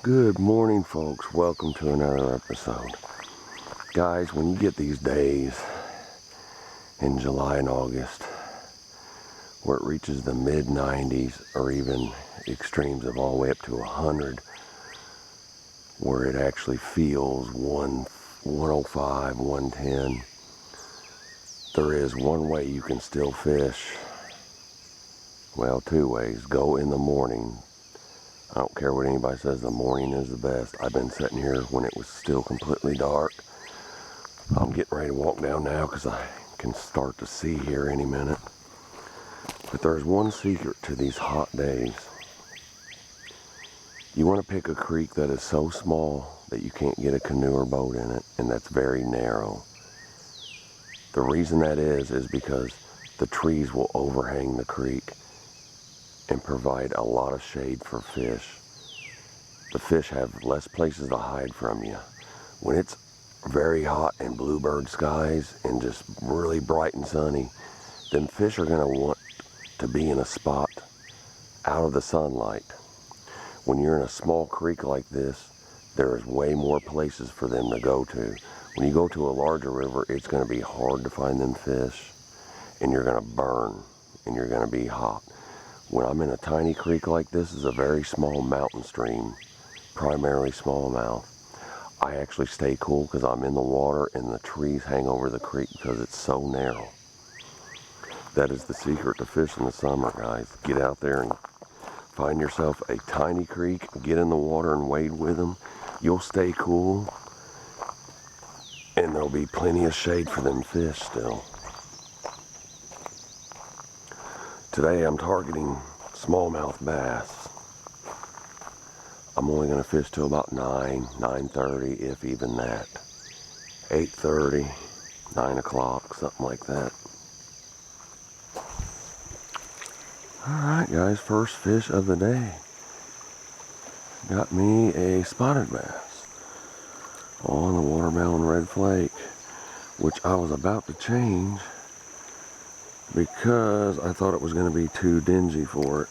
Good morning, folks. Welcome to another episode. Guys, when you get these days in July and August where it reaches the mid-90s or even extremes of all the way up to 100, where it actually feels 105, 110, there is one way you can still fish. Well, two ways. Go in the morning. I don't care what anybody says, the morning is the best. I've been sitting here when it was still completely dark. I'm getting ready to walk down now because I can start to see here any minute. But there's one secret to these hot days. You want to pick a creek that is so small that you can't get a canoe or boat in it, and that's very narrow. The reason that is because the trees will overhang the creek and provide a lot of shade for fish. The fish have less places to hide from you. When it's very hot and bluebird skies and just really bright and sunny, then fish are going to want to be in a spot out of the sunlight. When you're in a small creek like this, there is way more places for them to go to. When you go to a larger river, it's going to be hard to find them fish, and you're going to burn, and you're going to be hot. When I'm in a tiny creek like this, is a very small mountain stream, primarily smallmouth. I actually stay cool because I'm in the water and the trees hang over the creek because it's so narrow. That is the secret to fish in the summer, guys. Get out there and find yourself a tiny creek, get in the water and wade with them. You'll stay cool, and there'll be plenty of shade for them fish still. Today I'm targeting smallmouth bass. I'm only going to fish till about 9:30, if even that. 8:30, 9 o'clock, something like that. Alright guys, first fish of the day. Got me a spotted bass on the watermelon red flake, which I was about to change because I thought it was going to be too dingy for it.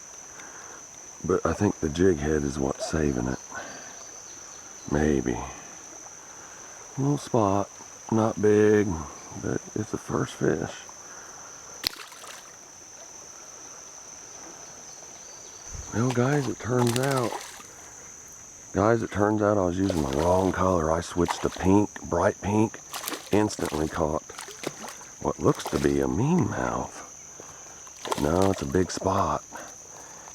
But I think the jig head is what's saving it. Maybe. Little spot, not big, but it's the first fish. Well guys, it turns out I was using the wrong color. I switched to pink, bright pink, instantly caught what looks to be a meanmouth. No, it's a big spot.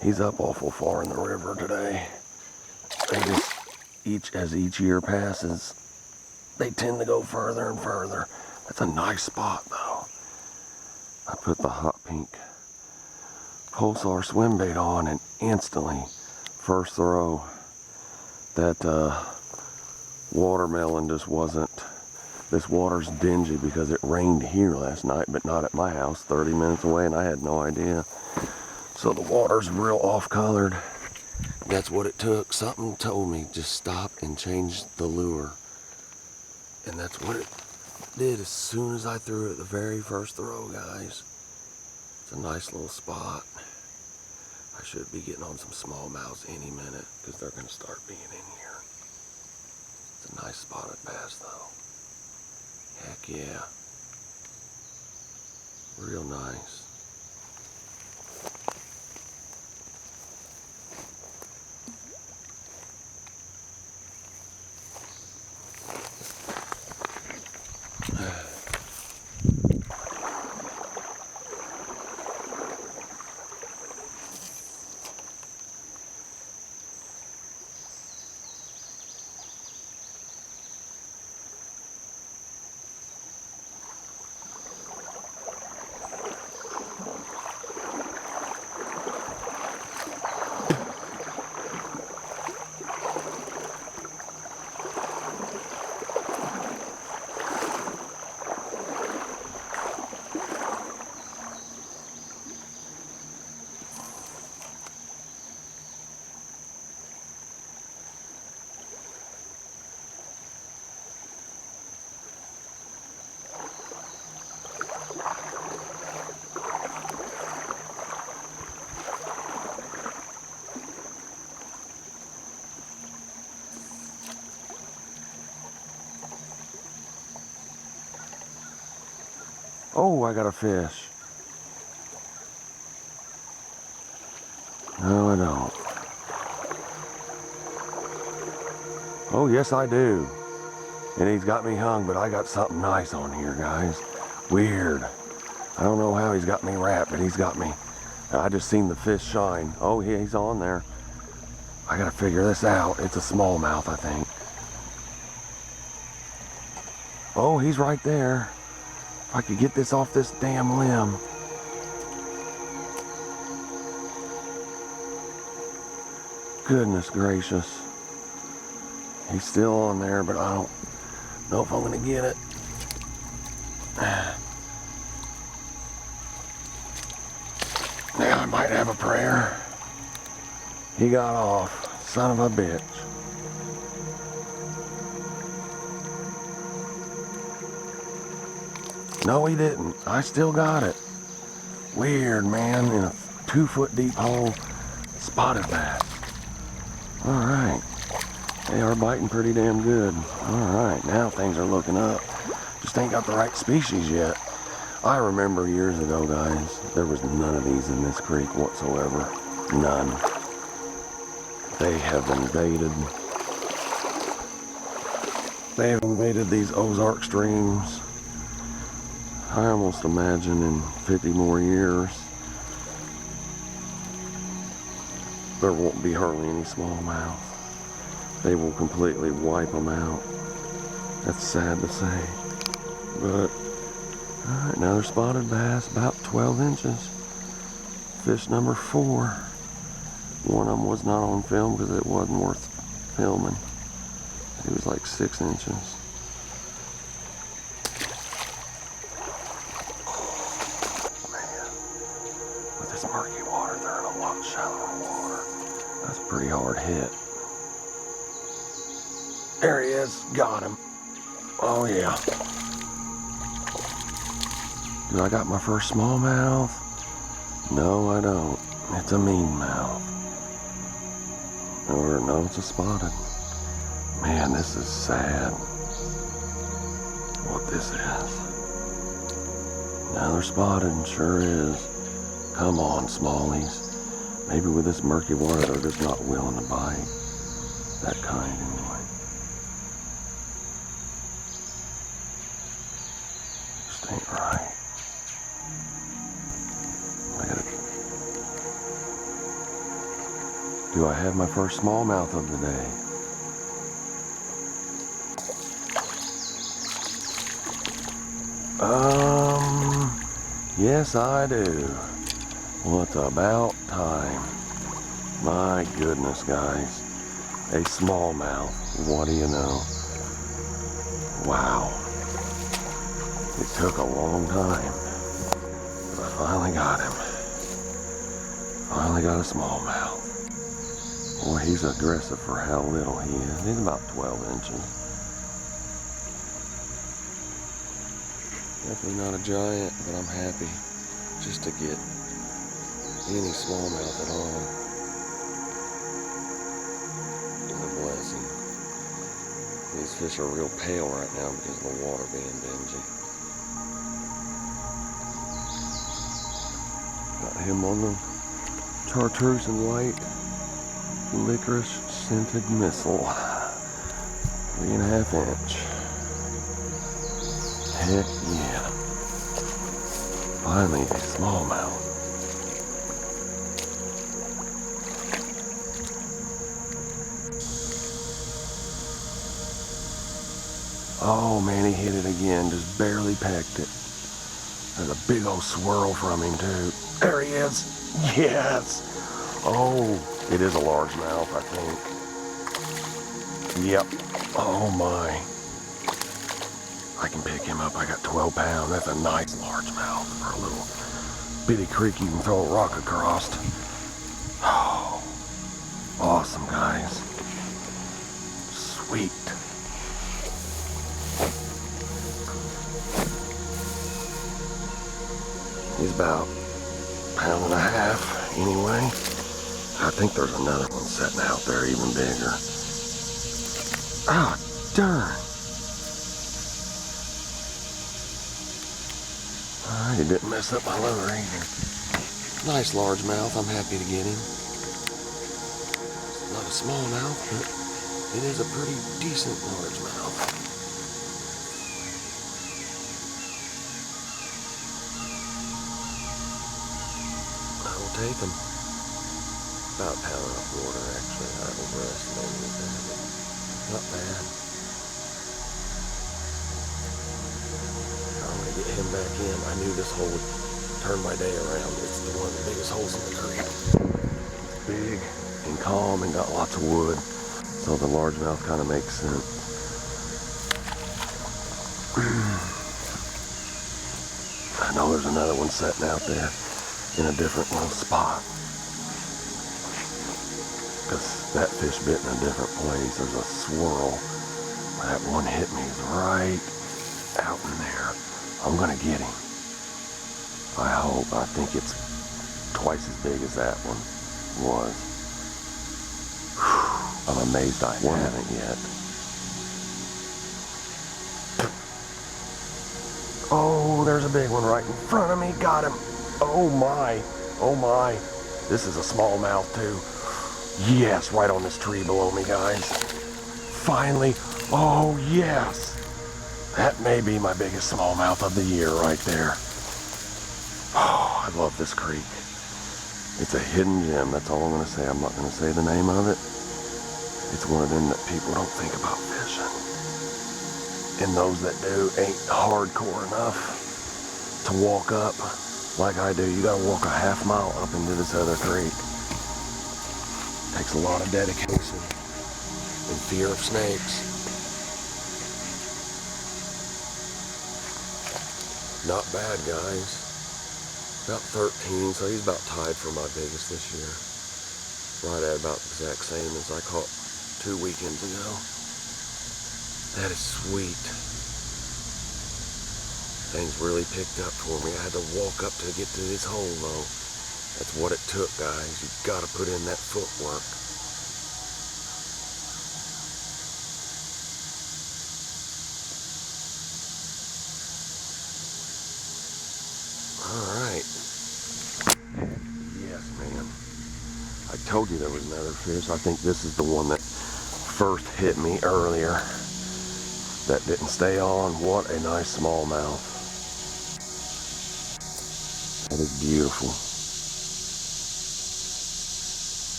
He's up awful far in the river today. As each year passes, they tend to go further and further. That's a nice spot though. I put the hot pink pulsar swim bait on and instantly, first throw, that watermelon just wasn't. This water's dingy because it rained here last night, but not at my house, 30 minutes away, and I had no idea. So the water's real off-colored. That's what it took. Something told me just stop and change the lure. And that's what it did as soon as I threw it the very first throw, guys. It's a nice little spot. I should be getting on some smallmouths any minute because they're going to start being in here. It's a nice spotted bass though. Heck yeah. Real nice. Oh, I got a fish. No, I don't. Oh, yes, I do. And he's got me hung, but I got something nice on here, guys. Weird. I don't know how he's got me wrapped, but he's got me. I just seen the fish shine. Oh, he's on there. I gotta figure this out. It's a smallmouth, I think. Oh, he's right there. If I could get this off this damn limb. Goodness gracious. He's still on there, but I don't know if I'm gonna get it. Now I might have a prayer. He got off. Son of a bitch. No, he didn't. I still got it. Weird, man. In a 2-foot deep hole. Spotted bass. Alright. They are biting pretty damn good. Alright, now things are looking up. Just ain't got the right species yet. I remember years ago, guys, there was none of these in this creek whatsoever. None. They have invaded these Ozark streams. I almost imagine in 50 more years, there won't be hardly any smallmouth. They will completely wipe them out. That's sad to say. But, alright, another spotted bass, about 12 inches. Fish number 4. One of them was not on film because it wasn't worth filming. It was like 6 inches. Man, with this murky water, they're in a lot shallower water. That's a pretty hard hit. There he is. Got him. Oh, yeah. Do I got my first smallmouth? No, I don't. It's a mean mouth. Or, no, it's a spotted. Man, this is sad. What this is. Another spotted, sure is. Come on, smallies. Maybe with this murky water, they're just not willing to bite. That kind, anyway. Just ain't right. Do I have my first smallmouth of the day? Yes I do. Well, it's about time. My goodness, guys. A smallmouth. What do you know? Wow. It took a long time. But I finally got him. Finally got a smallmouth. Boy, he's aggressive for how little he is. He's about 12 inches. Definitely not a giant, but I'm happy just to get any smallmouth at all. It's a blessing. These fish are real pale right now because of the water being dingy. Got him on the chartreuse and white licorice scented missile. 3.5 inch. Heck yeah. Finally a smallmouth. Oh man, he hit it again, just barely pecked it. There's a big old swirl from him too. There he is. Yes. Oh, it is a largemouth, I think. Yep. Oh my. I can pick him up. I got 12 pounds. That's a nice largemouth for a little bitty creek you can throw a rock across. Oh, awesome, guys. Sweet. He's about 1.5 pounds anyway. I think there's another one sitting out there even bigger. Ah, darn. Alright, it didn't mess up my lure either. Nice largemouth, I'm happy to get him. Not a smallmouth, but it is a pretty decent largemouth. I will take him. About a pound of water, actually. I overestimated that. Not bad. I'm going to get him back in. I knew this hole would turn my day around. It's one of the biggest holes in the creek. It's big and calm and got lots of wood. So the largemouth kind of makes sense. I know there's another one sitting out there in a different little spot. Because that fish bit in a different place. There's a swirl. That one hit me right out in there. I'm going to get him. I hope. I think it's twice as big as that one was. Whew. I'm amazed I haven't yet. Oh, there's a big one right in front of me. Got him. Oh my. Oh my. This is a smallmouth too. Yes, right on this tree below me, guys. Finally. Oh, yes. That may be my biggest smallmouth of the year right there. Oh, I love this creek. It's a hidden gem. That's all I'm going to say. I'm not going to say the name of it. It's one of them that people don't think about fishing. And those that do ain't hardcore enough to walk up like I do. You got to walk a half mile up into this other creek. Takes a lot of dedication and fear of snakes. Not bad, guys. About 13, so he's about tied for my biggest this year. Right at about the exact same as I caught 2 weekends ago. That is sweet. Things really picked up for me. I had to walk up to get to this hole though. That's what it took, guys. You've got to put in that footwork. All right. Yes, man. I told you there was another fish. I think this is the one that first hit me earlier. That didn't stay on. What a nice smallmouth. That is beautiful.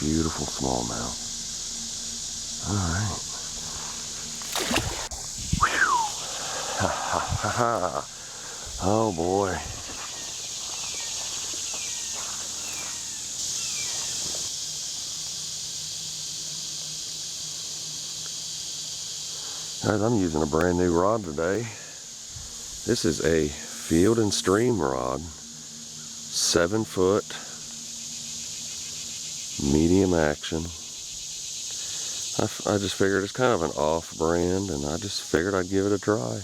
Beautiful smallmouth. Alright. Ha ha ha ha. Oh boy. Guys, I'm using a brand new rod today. This is a Field and Stream rod. 7 foot. Medium action. I just figured it's kind of an off brand, and I just figured I'd give it a try.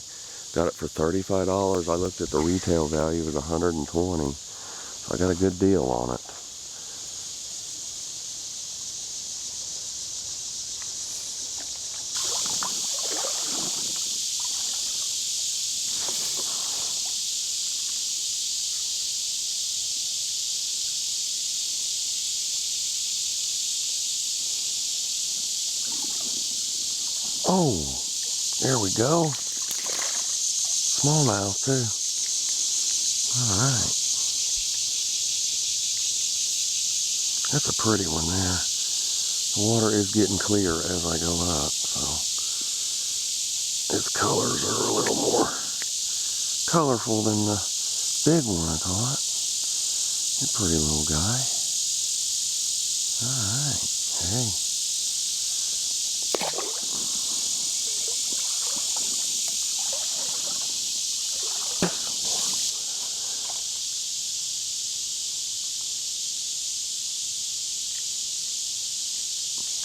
Got it for $35. I looked at the retail value, it was $120. So I got a good deal on it. Oh, there we go. Smallmouth too. Alright. That's a pretty one there. The water is getting clear as I go up, so its colors are a little more colorful than the big one I caught. You're a pretty little guy. Alright. Hey.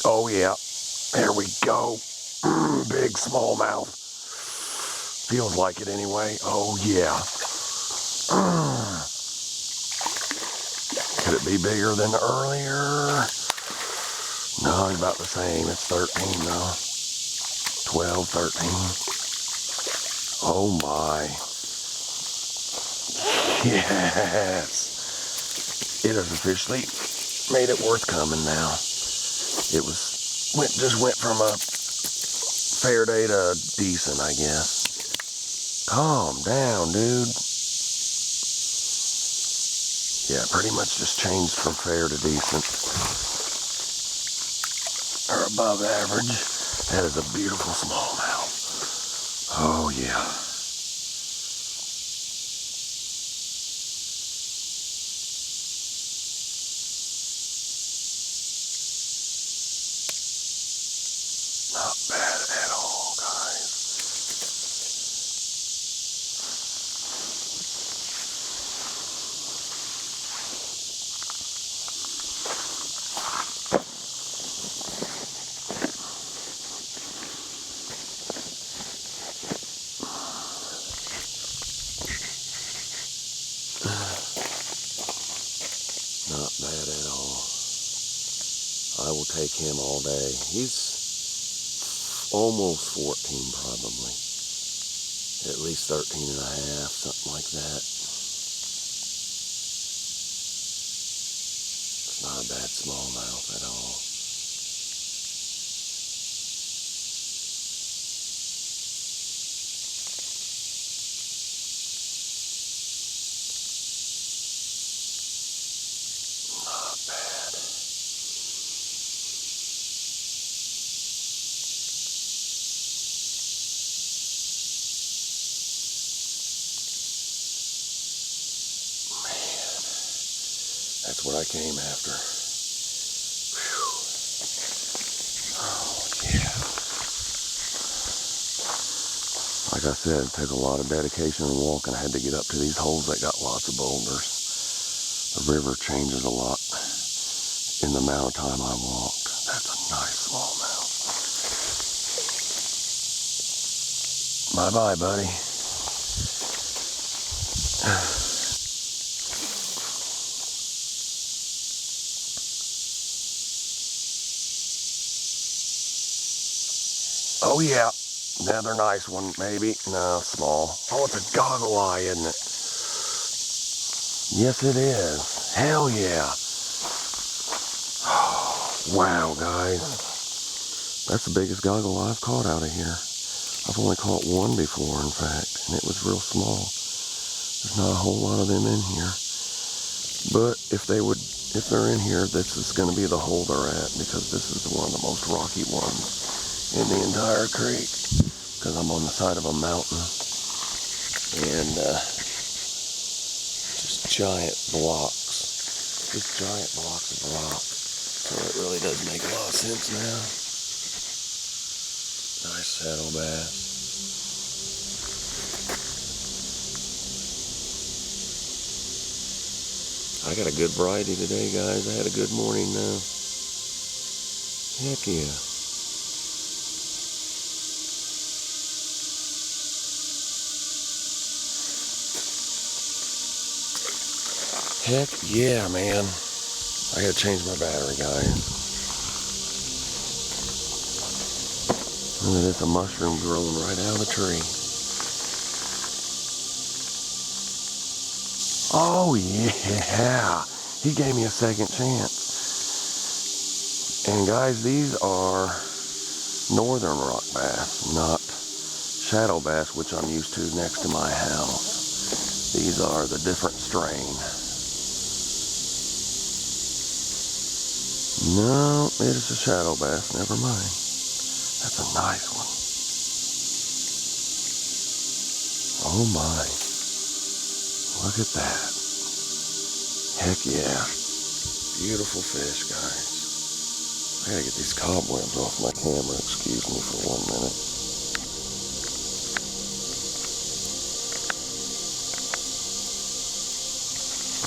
Oh yeah, there we go. Big smallmouth. Feels like it anyway. Oh yeah. Could it be bigger than earlier? No, it's about the same. It's 13 though. 12, 13. Oh my. Yes. It has officially made it worth coming now. It just went from a fair day to decent, I guess. Calm down, dude. Yeah, pretty much just changed from fair to decent. Or above average. That is a beautiful smallmouth. Oh yeah. Not bad at all, guys. Not bad at all. I will take him all day. He's almost 14 probably. At least 13 and a half, something like that. It's not a bad smallmouth at all. Not bad. Man, that's what I came after. Whew. Oh, yeah. Like I said, it took a lot of dedication and walking. I had to get up to these holes that got lots of boulders. The river changes a lot in the amount of time I walked. That's a nice smallmouth. Bye-bye, buddy. Oh yeah, another nice one maybe. No, small. Oh, it's a goggle eye, isn't it? Yes, it is. Hell yeah. Wow, guys. That's the biggest goggle I've caught out of here. I've only caught one before, in fact, and it was real small. There's not a whole lot of them in here. But if they're in here, this is going to be the hole they're at, because this is one of the most rocky ones in the entire creek, because I'm on the side of a mountain, and just giant blocks of rock. So it really does make a lot of sense now. Nice saddle bass. I got a good variety today, guys. I had a good morning now. Heck yeah. Heck yeah, man. I gotta change my battery, guys. Look at this, a mushroom growing right out of the tree. Oh yeah, he gave me a second chance. And guys, these are northern rock bass, not shadow bass, which I'm used to next to my house. These are the different strain. No, it is a shadow bass, never mind. That's a nice one. Oh my. Look at that. Heck yeah. Beautiful fish, guys. I gotta get these cobwebs off my camera. Excuse me for 1 minute.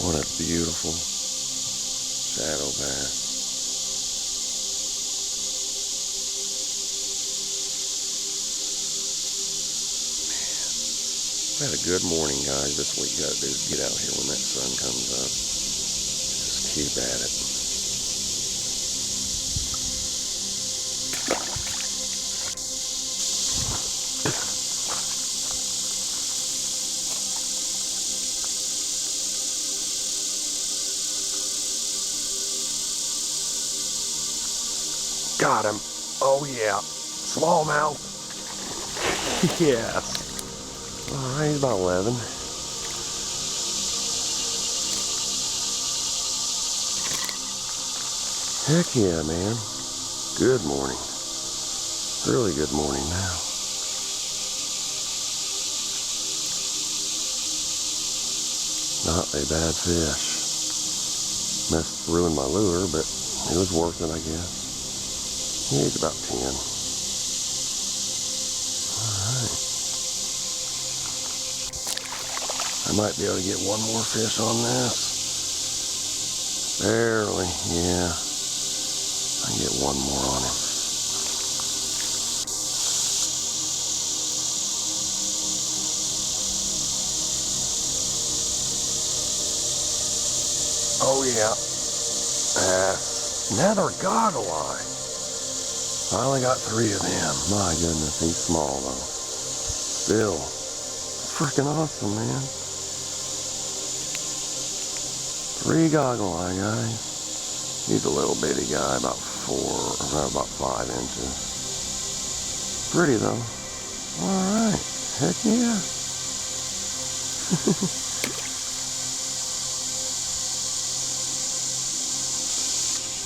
What a beautiful shadow bass. I had a good morning, guys. That's what you gotta do, is get out here when that sun comes up. Just keep at it. Got him. Oh yeah. Smallmouth. Yes. Alright, he's about 11. Heck yeah, man. Good morning. Really good morning now. Not a bad fish. Ruined my lure, but it was worth it, I guess. He's about 10. Alright. I might be able to get one more fish on this. Barely, yeah. I can get one more on him. Oh yeah. Another goggle eye. I only got 3 of them. My goodness, he's small though. Still, it's freaking awesome, man. 3 goggle eye, guys. He's a little bitty guy, about 5 inches. Pretty though. Alright, heck yeah.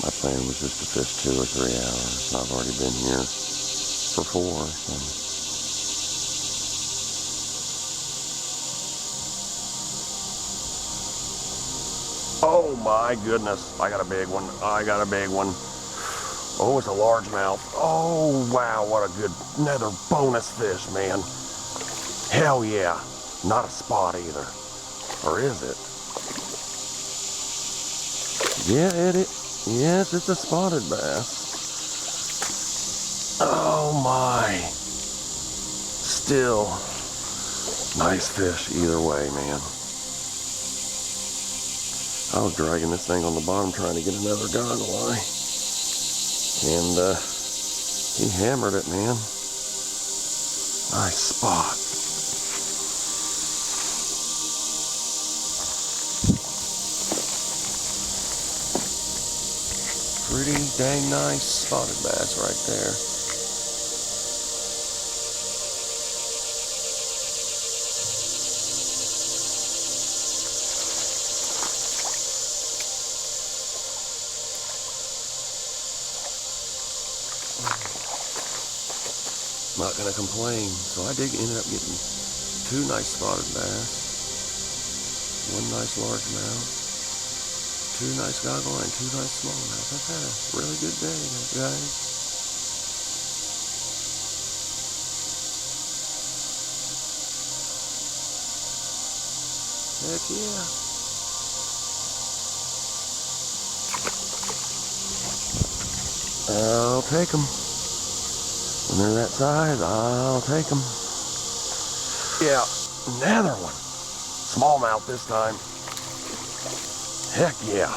My plan was just to fish 2 or 3 hours. I've already been here for 4. So. Oh my goodness, I got a big one. I got a big one. Oh, it's a largemouth. Oh wow, what a good, another bonus fish, man. Hell yeah. Not a spot either. Or is it? Yeah, it is. Yes, it's a spotted bass. Oh my. Still, nice fish either way, man. I was dragging this thing on the bottom trying to get another goggle eye. And he hammered it, man. Nice spot. Pretty dang nice spotted bass right there. Not gonna complain. So I ended up getting 2 nice spotted bass, 1 nice largemouth, 2 nice goggle and 2 nice smallmouth. I've had a really good day, guys. Heck yeah. I'll take them. When they're that size, I'll take them. Yeah, another one. Smallmouth this time. Heck yeah.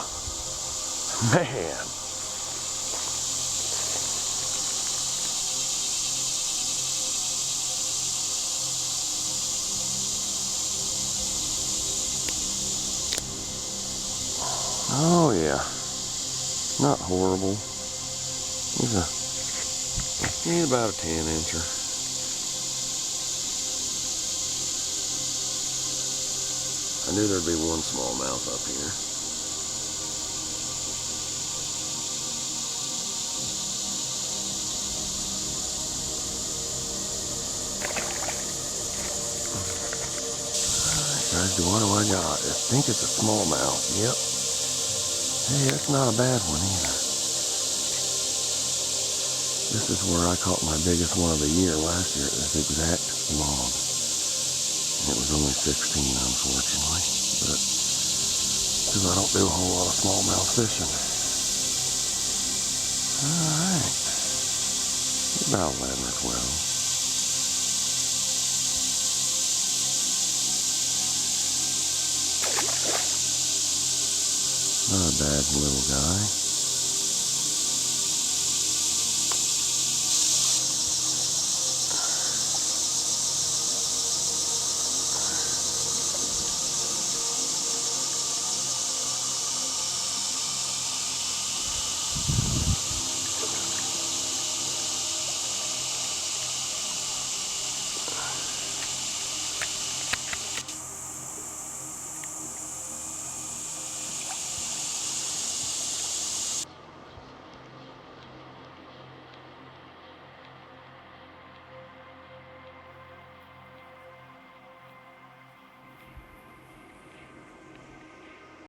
Man. Oh yeah. Not horrible. He's about a 10-incher. I knew there'd be 1 smallmouth up here. Alright guys, what do I got? I think it's a smallmouth. Yep. Hey, that's not a bad one either. This is where I caught my biggest one of the year last year at this exact log. And it was only 16, unfortunately. But, because I don't do a whole lot of smallmouth fishing. Alright. About 11 or 12. Not a bad little guy.